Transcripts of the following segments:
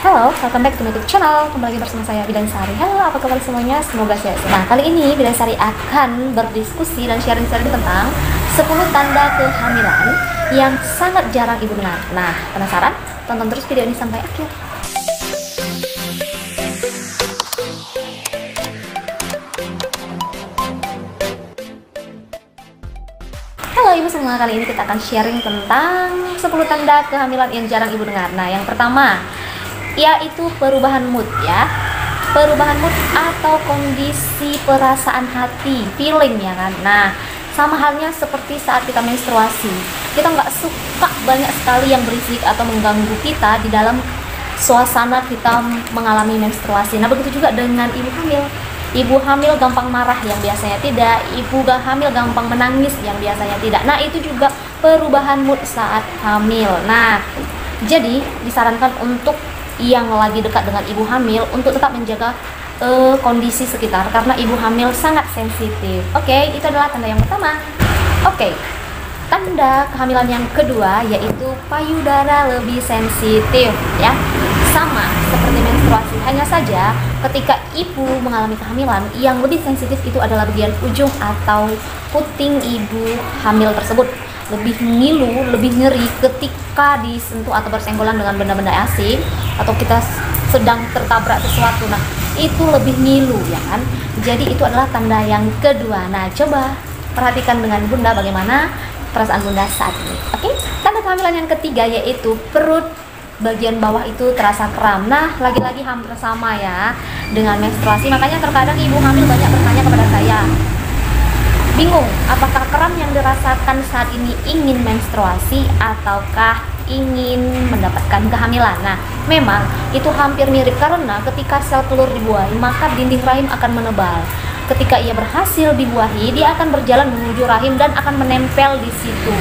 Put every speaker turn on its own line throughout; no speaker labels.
Halo, welcome back to my YouTube channel. Kembali lagi bersama saya Bidan Sari. Halo, apa kabar semuanya? Semoga sehat. Nah, kali ini Bidan Sari akan berdiskusi dan sharing-sharing tentang 10 tanda kehamilan yang sangat jarang ibu dengar. Nah, penasaran? Tonton terus video ini sampai akhir. Halo ibu semua, kali ini kita akan sharing tentang 10 tanda kehamilan yang jarang ibu dengar. Nah, yang pertama yaitu perubahan mood ya. Perubahan mood atau kondisi perasaan hati, feeling ya kan. Nah, sama halnya seperti saat kita menstruasi. Kita nggak suka banyak sekali yang berisik atau mengganggu kita di dalam suasana kita mengalami menstruasi. Nah, begitu juga dengan ibu hamil. Ibu hamil gampang marah yang biasanya tidak, ibu hamil gampang menangis yang biasanya tidak. Nah, itu juga perubahan mood saat hamil. Nah, jadi disarankan untuk yang lagi dekat dengan ibu hamil untuk tetap menjaga kondisi sekitar karena ibu hamil sangat sensitif. Oke, itu adalah tanda yang pertama. Oke, tanda kehamilan yang kedua yaitu payudara lebih sensitif ya. Sama seperti menstruasi, hanya saja ketika ibu mengalami kehamilan yang lebih sensitif itu adalah bagian ujung atau puting ibu hamil tersebut. Lebih ngilu, lebih nyeri ketika disentuh atau bersenggolan dengan benda-benda asing atau kita sedang tertabrak sesuatu. Nah, itu lebih ngilu ya kan. Jadi itu adalah tanda yang kedua. Nah, coba perhatikan dengan bunda bagaimana perasaan bunda saat ini. Oke, tanda kehamilan yang ketiga yaitu perut bagian bawah itu terasa kram. Nah, lagi-lagi hampir sama ya dengan menstruasi. Makanya terkadang ibu hamil banyak bertanya kepada saya, bingung apakah kram yang dirasakan saat ini ingin menstruasi ataukah ingin mendapatkan kehamilan. Nah, memang itu hampir mirip karena ketika sel telur dibuahi maka dinding rahim akan menebal. Ketika ia berhasil dibuahi, dia akan berjalan menuju rahim dan akan menempel di situ.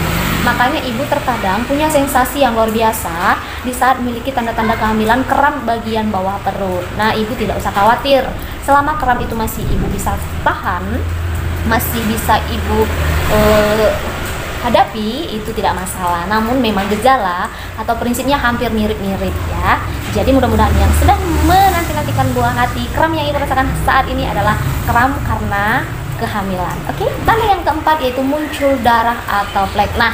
Makanya ibu terkadang punya sensasi yang luar biasa di saat memiliki tanda-tanda kehamilan kram bagian bawah perut. Nah, ibu tidak usah khawatir. Selama kram itu masih ibu bisa tahan, masih bisa ibu hadapi, itu tidak masalah. Namun memang gejala atau prinsipnya hampir mirip-mirip ya. Jadi mudah-mudahan yang sedang menanti-nantikan buah hati, kram yang ibu rasakan saat ini adalah kram karena kehamilan. Oke, tanda yang keempat yaitu muncul darah atau flek. Nah,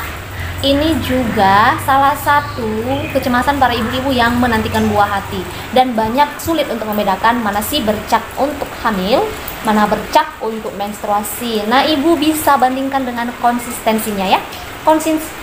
ini juga salah satu kecemasan para ibu-ibu yang menantikan buah hati dan banyak sulit untuk membedakan mana sih bercak untuk hamil, mana bercak untuk menstruasi. Nah, ibu bisa bandingkan dengan konsistensinya ya.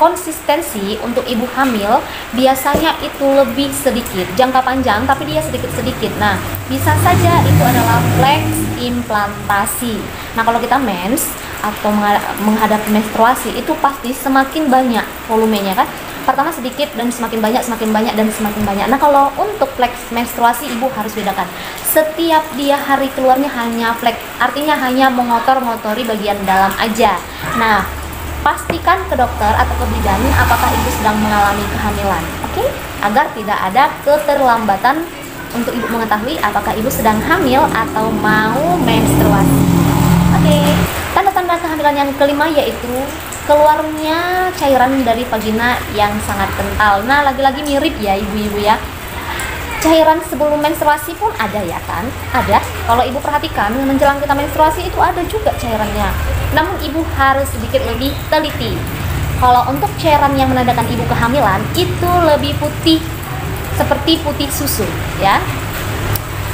Konsistensi untuk ibu hamil biasanya itu lebih sedikit, jangka panjang tapi dia sedikit-sedikit. Nah, bisa saja itu adalah fleks implantasi. Nah, kalau kita mens atau menghadapi menstruasi itu pasti semakin banyak volumenya kan. Pertama sedikit dan semakin banyak dan semakin banyak. Nah, kalau untuk fleks menstruasi ibu harus bedakan. Setiap dia hari keluarnya hanya fleks, artinya hanya mengotori bagian dalam aja. Nah, pastikan ke dokter atau ke bidan apakah ibu sedang mengalami kehamilan. Oke? Agar tidak ada keterlambatan untuk ibu mengetahui apakah ibu sedang hamil atau mau menstruasi. Oke. Tanda-tanda kehamilan yang kelima yaitu keluarnya cairan dari vagina yang sangat kental. Nah, lagi-lagi mirip ya ibu-ibu ya. Cairan sebelum menstruasi pun ada ya kan? Ada. Kalau ibu perhatikan menjelang kita menstruasi itu ada juga cairannya. Namun ibu harus sedikit lebih teliti. Kalau untuk cairan yang menandakan ibu kehamilan itu lebih putih, seperti putih susu ya.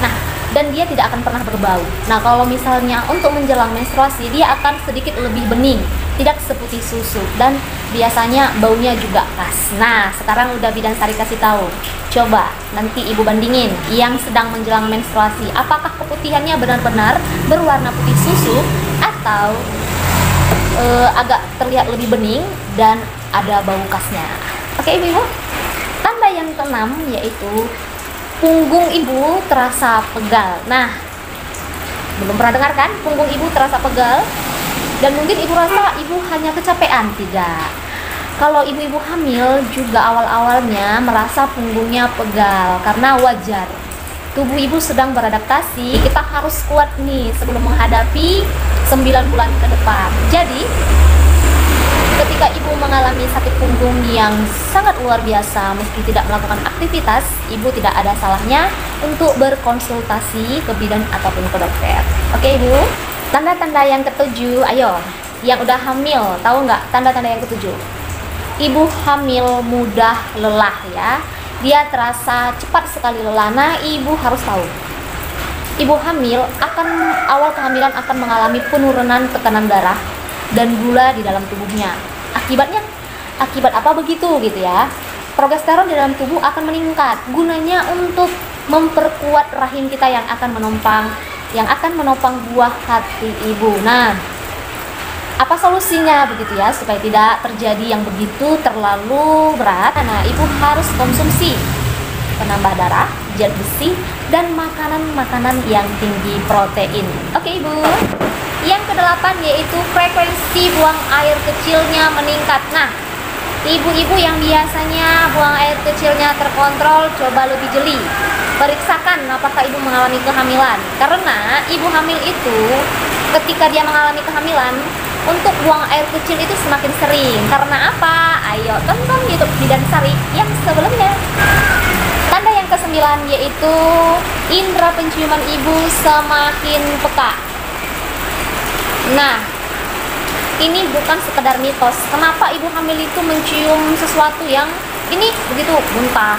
Nah, dan dia tidak akan pernah berbau. Nah, kalau misalnya untuk menjelang menstruasi dia akan sedikit lebih bening, tidak seputih susu dan biasanya baunya juga khas. Nah, sekarang udah Bidan Sari kasih tahu. Coba nanti ibu bandingin yang sedang menjelang menstruasi, apakah keputihannya benar-benar berwarna putih susu atau agak terlihat lebih bening dan ada bau khasnya. Oke, ibu-ibu. Tanda yang keenam yaitu punggung ibu terasa pegal. Nah, belum pernah dengar kan punggung ibu terasa pegal? Dan mungkin ibu rasa ibu hanya kecapean. Tidak. Kalau ibu-ibu hamil juga awal-awalnya merasa punggungnya pegal karena wajar. Tubuh ibu sedang beradaptasi, kita harus kuat nih sebelum menghadapi 9 bulan ke depan. Jadi, ketika ibu mengalami sakit punggung yang sangat luar biasa, meski tidak melakukan aktivitas, ibu tidak ada salahnya untuk berkonsultasi ke bidan ataupun ke dokter. Oke ibu. Tanda-tanda yang ketujuh, ayo. Yang udah hamil, tahu nggak tanda-tanda yang ketujuh? Ibu hamil mudah lelah ya. Dia terasa cepat sekali lelah. Nah, ibu harus tahu. Ibu hamil awal kehamilan akan mengalami penurunan tekanan darah dan gula di dalam tubuhnya. Akibat apa begitu gitu ya? Progesteron di dalam tubuh akan meningkat. Gunanya untuk memperkuat rahim kita yang akan menopang buah hati ibu. Nah, apa solusinya begitu ya supaya tidak terjadi yang begitu terlalu berat? Nah, ibu harus konsumsi penambah darah, zat besi, dan makanan-makanan yang tinggi protein. Oke ibu. Yang kedelapan yaitu frekuensi buang air kecilnya meningkat. Nah, ibu-ibu yang biasanya buang air kecilnya terkontrol, coba lebih jeli. Periksakan apakah ibu mengalami kehamilan. Karena ibu hamil itu ketika dia mengalami kehamilan, untuk buang air kecil itu semakin sering. Karena apa? Ayo tonton YouTube Bidan Sari yang sebelumnya. Tanda yang ke-9 yaitu indera penciuman ibu semakin peka. Nah, ini bukan sekedar mitos. Kenapa ibu hamil itu mencium sesuatu yang ini begitu muntah,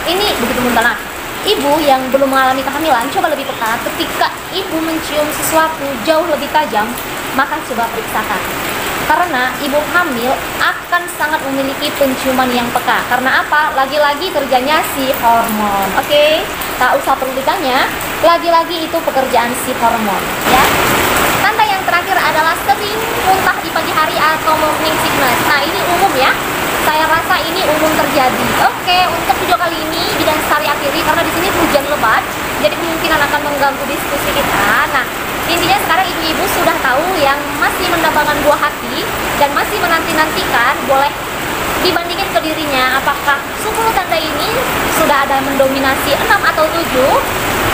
ini begitu muntah? Nah, ibu yang belum mengalami kehamilan, coba lebih peka. Ketika ibu mencium sesuatu jauh lebih tajam, maka coba periksakan. Karena ibu hamil akan sangat memiliki penciuman yang peka. Karena apa? Lagi-lagi kerjanya si hormon. Oke, tak usah perlu ditanya. Lagi-lagi itu pekerjaan si hormon, ya. Tanda yang terakhir adalah sering muntah di pagi hari atau morning sickness. Nah, ini umum ya. Saya rasa ini umum terjadi. Oke, untuk video kali ini Bidan Sari akhiri karena di sini hujan lebat, jadi kemungkinan akan mengganggu diskusi kita. Nah, intinya sekarang ibu-ibu sudah tahu yang masih mendapatkan buah hati dan masih menanti-nantikan, boleh dibandingin ke dirinya apakah 10 tanda ini sudah ada mendominasi 6 atau 7.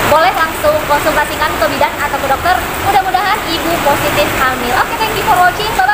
Boleh langsung konsultasikan ke bidan atau ke dokter. Mudah-mudahan ibu positif hamil. Oke, thank you for watching. Bye-bye.